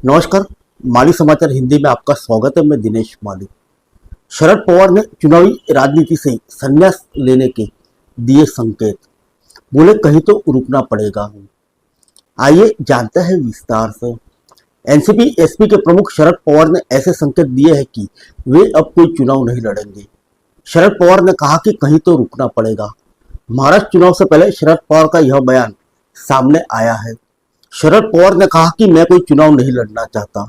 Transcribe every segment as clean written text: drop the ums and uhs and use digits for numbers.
नमस्कार। माली समाचार हिंदी में आपका स्वागत है। मैं दिनेश माली। शरद पवार ने चुनावी राजनीति से संन्यास लेने के दिए संकेत। बोले कहीं तो रुकना पड़ेगा। आइए जानते हैं विस्तार से। एनसीपी एसपी के प्रमुख शरद पवार ने ऐसे संकेत दिए हैं कि वे अब कोई चुनाव नहीं लड़ेंगे। शरद पवार ने कहा कि कहीं तो रुकना पड़ेगा। महाराष्ट्र चुनाव से पहले शरद पवार का यह बयान सामने आया है। शरद पवार ने कहा कि मैं कोई चुनाव नहीं लड़ना चाहता।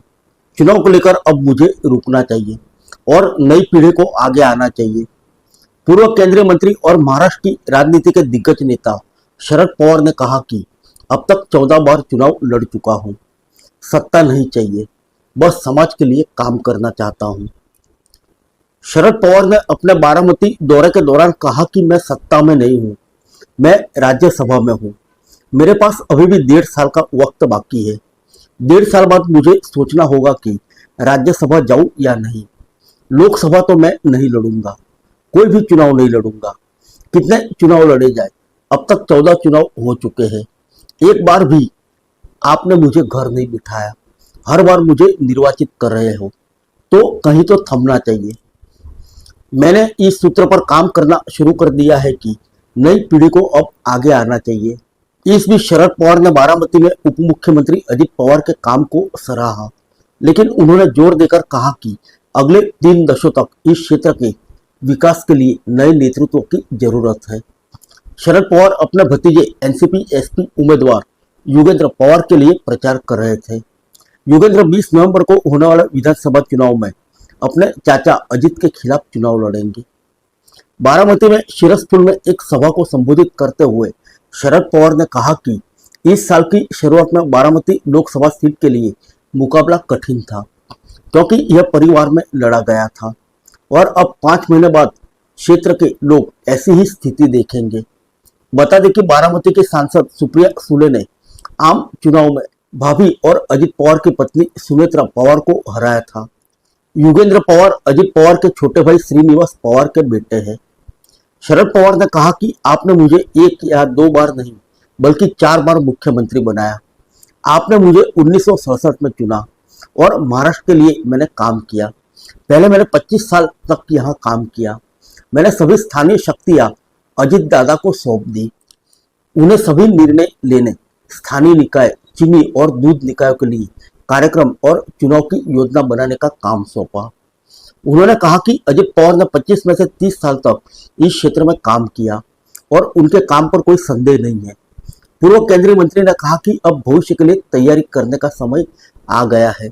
चुनाव को लेकर अब मुझे रुकना चाहिए और नई पीढ़ी को आगे आना चाहिए। पूर्व केंद्रीय मंत्री और महाराष्ट्र की राजनीति के दिग्गज नेता शरद पवार ने कहा कि अब तक 14 बार चुनाव लड़ चुका हूं। सत्ता नहीं चाहिए, बस समाज के लिए काम करना चाहता हूं। शरद पवार ने अपने बारामती दौरे के दौरान कहा कि मैं सत्ता में नहीं हूं, मैं राज्यसभा में हूं। मेरे पास अभी भी 1.5 साल का वक्त बाकी है। 1.5 साल बाद मुझे सोचना होगा कि राज्यसभा जाऊं या नहीं। लोकसभा तो मैं नहीं लड़ूंगा, कोई भी चुनाव नहीं लड़ूंगा। कितने चुनाव लड़े जाए, अब तक 14 चुनाव हो चुके हैं। एक बार भी आपने मुझे घर नहीं बिठाया, हर बार मुझे निर्वाचित कर रहे हो, तो कहीं तो थमना चाहिए। मैंने इस सूत्र पर काम करना शुरू कर दिया है कि नई पीढ़ी को अब आगे आना चाहिए। इस बीच शरद पवार ने बारामती में उप मुख्यमंत्री अजित पवार के काम को सराहा, लेकिन उन्होंने जोर देकर कहा कि अगले 3 दशकों तक इस क्षेत्र के विकास के लिए नए नेतृत्व की जरूरत है। शरद पवार अपने भतीजे एनसीपी एसपी उम्मीदवार योगेंद्र पवार के लिए प्रचार कर रहे थे। योगेंद्र 20 नवंबर को होने वाले विधानसभा चुनाव में अपने चाचा अजित के खिलाफ चुनाव लड़ेंगे। बारामती में शिरसपुर में एक सभा को संबोधित करते हुए शरद पवार ने कहा कि इस साल की शुरुआत में बारामती लोकसभा सीट के लिए मुकाबला कठिन था, क्योंकि यह परिवार में लड़ा गया था और अब 5 महीने बाद क्षेत्र के लोग ऐसी ही स्थिति देखेंगे। बता दें कि बारामती के सांसद सुप्रिया सुले ने आम चुनाव में भाभी और अजित पवार की पत्नी सुनेत्रा पवार को हराया था। योगेंद्र पवार अजित पवार के छोटे भाई श्रीनिवास पवार के बेटे हैं। शरद पवार ने कहा कि आपने मुझे 1 या 2 बार नहीं बल्कि 4 बार मुख्यमंत्री बनाया। आपने मुझे 1967 में चुना और महाराष्ट्र के लिए मैंने काम किया। पहले मैंने 25 साल तक यहाँ काम किया। मैंने सभी स्थानीय शक्तियाँ अजित दादा को सौंप दी। उन्हें सभी निर्णय लेने, स्थानीय निकाय, चीनी और दूध निकायों के लिए कार्यक्रम और चुनाव की योजना बनाने का काम सौंपा। उन्होंने कहा कि अजित पवार ने 25 में से 30 साल तक इस क्षेत्र में काम किया और उनके काम पर कोई संदेह नहीं है। पूर्व केंद्रीय मंत्री ने कहा कि अब भविष्य के लिए तैयारी करने का समय आ गया है।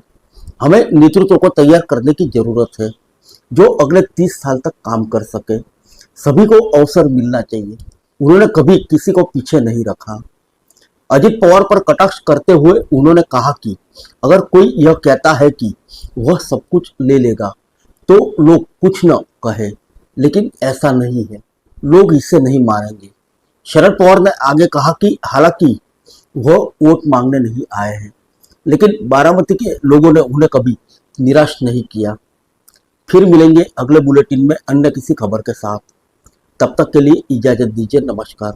हमें नेतृत्व को तैयार करने की जरूरत है जो अगले 30 साल तक काम कर सके। सभी को अवसर मिलना चाहिए। उन्होंने कभी किसी को पीछे नहीं रखा। अजित पवार पर कटाक्ष करते हुए उन्होंने कहा कि अगर कोई यह कहता है कि वह सब कुछ ले लेगा तो लोग कुछ न कहे, लेकिन ऐसा नहीं है। लोग इसे नहीं मानेंगे। शरद पवार ने आगे कहा कि हालांकि वह वोट मांगने नहीं आए हैं, लेकिन बारामती के लोगों ने उन्हें कभी निराश नहीं किया। फिर मिलेंगे अगले बुलेटिन में अन्य किसी खबर के साथ। तब तक के लिए इजाजत दीजिए। नमस्कार।